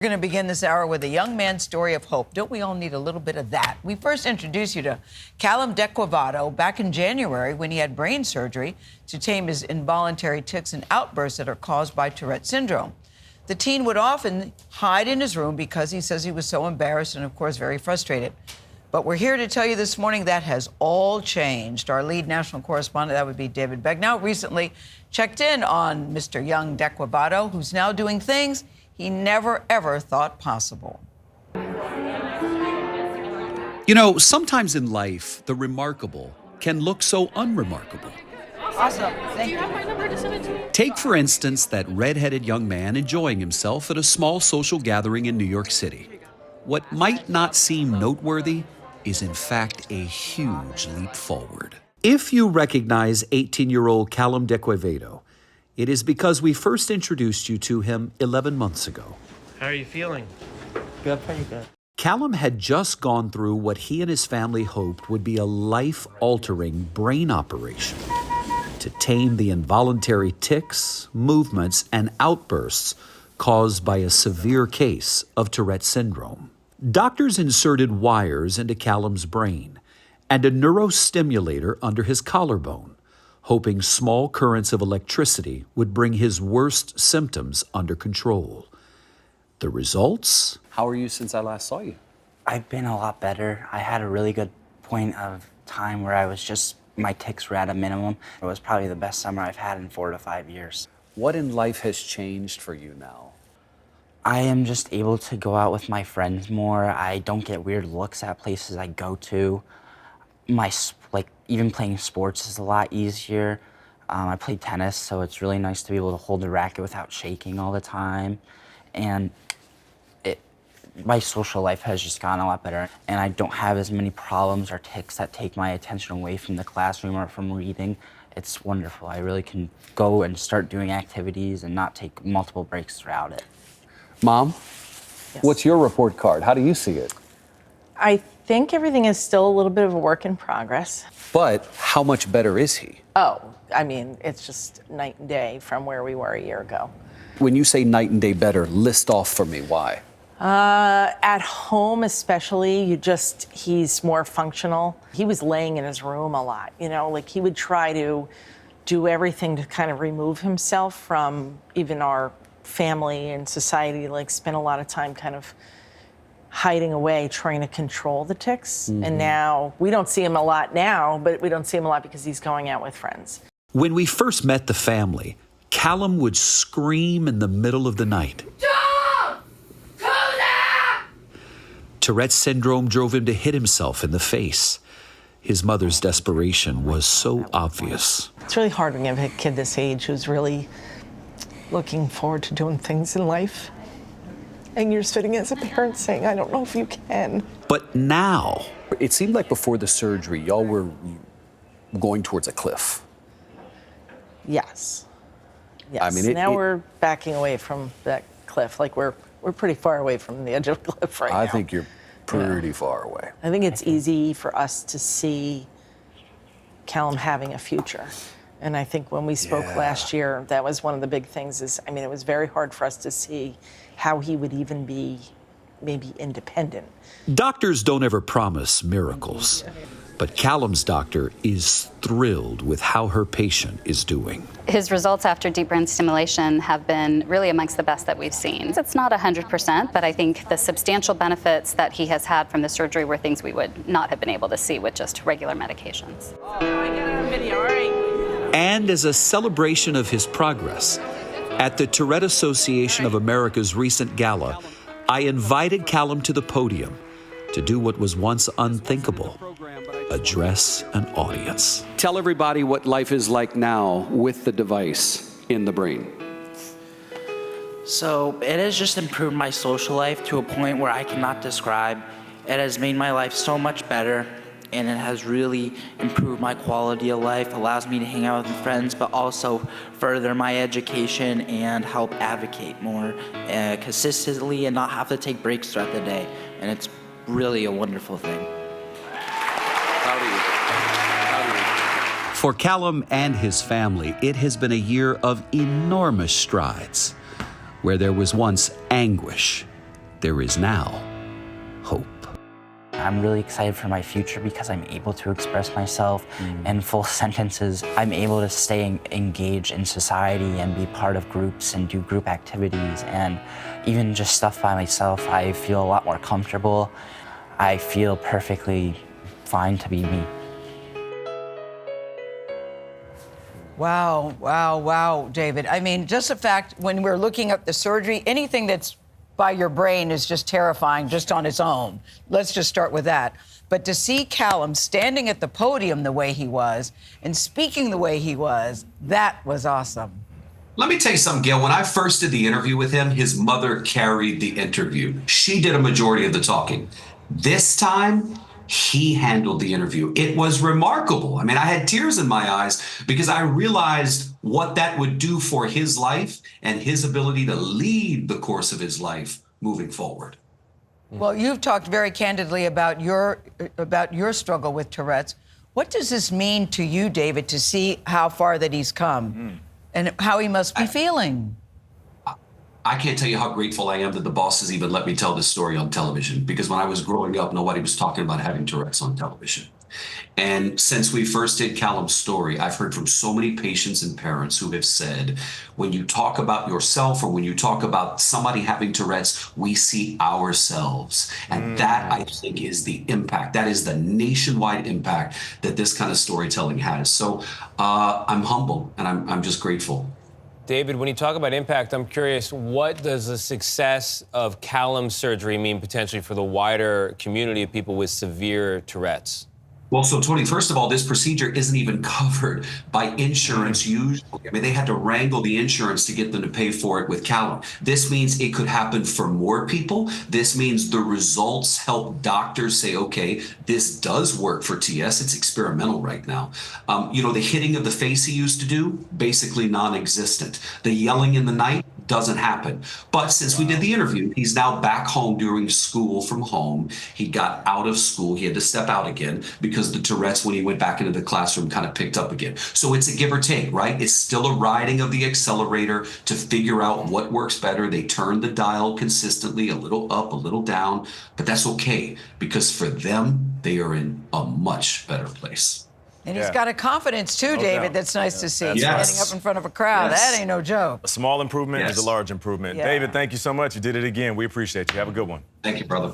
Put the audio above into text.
We're going to begin this hour with a young man's story of hope. Don't we all need a little bit of that? We first introduced you to Callum deQuevedo back in January when he had brain surgery to tame his involuntary tics and outbursts that are caused by Tourette syndrome. The teen would often hide in his room because he says he was so embarrassed and, of course, very frustrated. But we're here to tell you this morning that has all changed. Our lead national correspondent, that would be David Begnaud, recently checked in on Mr. Young deQuevedo, who's now doing things he never, ever thought possible. You know, sometimes in life, the remarkable can look so unremarkable. Awesome. Thank you. Take, for instance, that red-headed young man enjoying himself at a small social gathering in New York City. What might not seem noteworthy is, in fact, a huge leap forward. If you recognize 18-year-old Callum deQuevedo, it is because we first introduced you to him 11 months ago. How are you feeling? Good, pretty good. Callum had just gone through what he and his family hoped would be a life-altering brain operation to tame the involuntary tics, movements, and outbursts caused by a severe case of Tourette syndrome. Doctors inserted wires into Callum's brain and a neurostimulator under his collarbone, hoping small currents of electricity would bring his worst symptoms under control. The results? How are you since I last saw you? I've been a lot better. I had a really good point of time where my tics were at a minimum. It was probably the best summer I've had in 4 to 5 years. What in life has changed for you now? I am just able to go out with my friends more. I don't get weird looks at places I go to. Even playing sports is a lot easier. I play tennis, so it's really nice to be able to hold the racket without shaking all the time. And my social life has just gotten a lot better. And I don't have as many problems or tics that take my attention away from the classroom or from reading. It's wonderful. I really can go and start doing activities and not take multiple breaks throughout it. Mom, Yes. what's your report card? How do you see it? I think everything is still a little bit of a work in progress. But how much better is he? Oh, I mean, it's just night and day from where we were a year ago. When you say night and day better, list off for me why. At home especially, he's more functional. He was laying in his room a lot, he would try to do everything to kind of remove himself from even our family and society, spend a lot of time kind of hiding away, trying to control the tics. Mm-hmm. And now, we don't see him a lot now, but we don't see him a lot because he's going out with friends. When we first met the family, Callum would scream in the middle of the night. Don't! Go there! Tourette syndrome drove him to hit himself in the face. His mother's desperation was so obvious. It's really hard when you have a kid this age who's really looking forward to doing things in life. And you're sitting as a parent saying, I don't know if you can. But now, It seemed like before the surgery, y'all were going towards a cliff. Yes. Yes. I mean, now we're backing away from that cliff. We're pretty far away from the edge of the cliff right now. I think you're pretty far away. I think it's easy for us to see Callum having a future. And I think when we spoke last year, that was one of the big things it was very hard for us to see how he would even be maybe independent. doctors don't ever promise miracles. But Callum's doctor is thrilled with how her patient is doing. His results after deep brain stimulation have been really amongst the best that we've seen. It's not 100%, but I think the substantial benefits that he has had from the surgery were things we would not have been able to see with just regular medications. And as a celebration of his progress, at the Tourette Association of America's recent gala, I invited Callum to the podium to do what was once unthinkable: address an audience. Tell everybody what life is like now with the device in the brain. So it has just improved my social life to a point where I cannot describe. It has made my life so much better, and it has really improved my quality of life, allows me to hang out with friends, but also further my education and help advocate more consistently and not have to take breaks throughout the day. And it's really a wonderful thing. For Callum and his family, it has been a year of enormous strides. Where there was once anguish, there is now hope. I'm really excited for my future because I'm able to express myself in full sentences. I'm able to stay engaged in society and be part of groups and do group activities, and even just stuff by myself. I feel a lot more comfortable. I feel perfectly fine to be me. Wow, wow, wow, David. I mean, just the fact when we're looking at the surgery, anything that's by your brain is just terrifying just on its own. Let's just start with that. But to see Callum standing at the podium the way he was and speaking the way he was, that was awesome. Let me tell you something, Gayle. When I first did the interview with him, his mother carried the interview. She did a majority of the talking. This time, he handled the interview. It was remarkable. I mean, I had tears in my eyes because I realized what that would do for his life and his ability to lead the course of his life moving forward. Well, you've talked very candidly about your struggle with Tourette's. What does this mean to you, David, to see how far that he's come and how he must be feeling? I can't tell you how grateful I am that the bosses even let me tell this story on television, because when I was growing up, nobody was talking about having Tourette's on television. And since we first did Callum's story, I've heard from so many patients and parents who have said, when you talk about yourself or when you talk about somebody having Tourette's, we see ourselves. And that, I think, is the impact. That is the nationwide impact that this kind of storytelling has. So I'm humble and I'm just grateful. David, when you talk about impact, I'm curious, what does the success of Callum's surgery mean potentially for the wider community of people with severe Tourette's? Well, so Tony, first of all, this procedure isn't even covered by insurance usually. I mean, they had to wrangle the insurance to get them to pay for it with Callum. This means it could happen for more people. This means the results help doctors say, okay, this does work for TS. It's experimental right now. The hitting of the face he used to do, basically non-existent. The yelling in the night doesn't happen. But since we did the interview, he's now back home doing school from home. He got out of school. He had to step out again because the Tourette's, when he went back into the classroom, kind of picked up again. So it's a give or take, right? It's still a riding of the accelerator to figure out what works better. They turn the dial consistently, a little up, a little down, but that's okay because for them, they are in a much better place. And he's got a confidence, too, David, that's nice to see. Standing up in front of a crowd, that ain't no joke. A small improvement is a large improvement. Yeah. David, thank you so much. You did it again. We appreciate you. Have a good one. Thank you, brother.